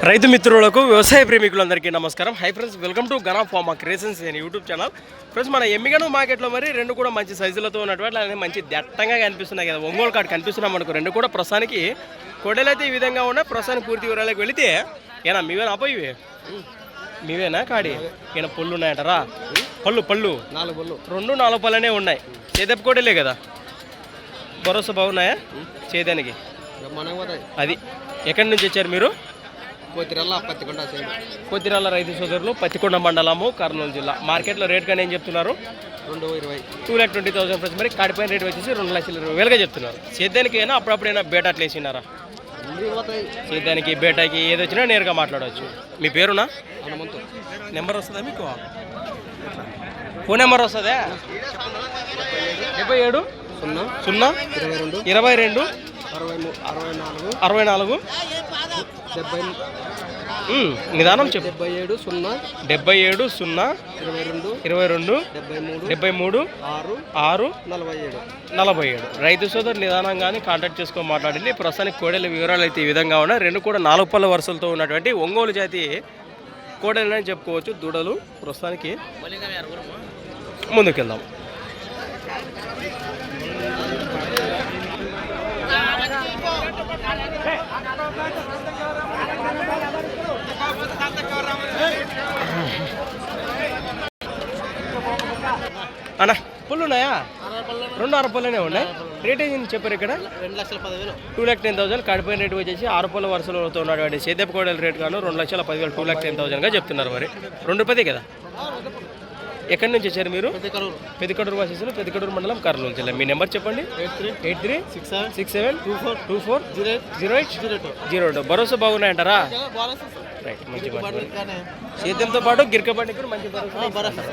రైతు మిత్రులకు వ్యవసాయ ప్రేమికులందరికీ నమస్కారం. Hi friends, welcome to Gana pharma creations అనే యూట్యూబ్ ఛానల్. ఫ్రెండ్స్, మన ఎమ్మిగనూరు మార్కెట్లో మరి రెండు కూడా మంచి సైజులతో ఉన్నటువంటి అలానే మంచి దట్టంగా కనిపిస్తున్నాయి కదా, ఒంగోలు కార్డు కనిపిస్తున్నాం అనుకో. రెండు కూడా ప్రస్తుతానికి కొడలు అయితే ఈ విధంగా ఉన్నాయి. ప్రస్తుతానికి పూర్తి వివరాలకు వెళితే ఏనా మీవేనా అపోయివి మీవేనా కాడి ఈయన పళ్ళు ఉన్నాయంటారా? పళ్ళు 4 పళ్ళు 4 పళ్ళనే ఉన్నాయి. చేదెప్ప కోడలే కదా, భరోసా బాగున్నాయా చేదానికి? అది ఎక్కడి నుంచి వచ్చారు మీరు? కొత్తిరాల రైతు సోదరులు, పత్తికొండ మండలము, కర్నూలు జిల్లా. మార్కెట్లో రేట్ కానీ ఏం చెప్తున్నారు? 2,20,000 ఫ్రెండ్స్. మరి కాడిపైన రేట్ వచ్చేసి 2,20,000 చెప్తున్నారు. సేద్యానికి అయినా అప్పుడప్పుడైనా బేట అట్లా వేసినారా? సేద్యానికి బేటాకి ఏది వచ్చినా నేరుగా మాట్లాడవచ్చు. మీ పేరునా? నెంబర్ వస్తుందా మీకు? ఫోన్ నెంబర్ వస్తుందా? 77 0 22 64 నిదానం చెప్పు. 77 0 22 73 6 47. రైతు సోదరు నిదానంగానే కాంటాక్ట్ చేసుకొని మాట్లాడింది. ప్రస్తుతానికి కోడెల వివరాలు అయితే ఈ విధంగా ఉన్నాయి. రెండు కూడా 4 పళ్ళ వరుసలతో ఉన్నటువంటి ఒంగోలు జాతి కోడెలని చెప్పుకోవచ్చు. దూడలు ప్రస్తుతానికి ముందుకెళ్దాం. అన్నా పళ్ళు ఉన్నాయా? 2 పళ్ళనే ఉన్నాయి. రేట్ ఏం చెప్పారు ఇక్కడ? 2,10,000. కాడిపోయిన రేటు వచ్చేసి 6 పళ్ళ వరుసలో ఉన్నటువంటి సేదెప్ప కోడల రేట్ గాను 2,10,000 2,10,000గా చెప్తున్నారు. మరి 2 కదా. ఎక్కడి నుంచి వచ్చారు మీరు? పెద్దకడూరు వాసేసులు, పెద్దకడూరు మండలం, కర్నూలు జిల్లా. మీ నెంబర్ చెప్పండి. 8367240808. భరోసా బాగున్నాయంటారా? రైట్, మంచి సేద్యంతో పాటు గిరికబండి కూడా మంచి భరోసా.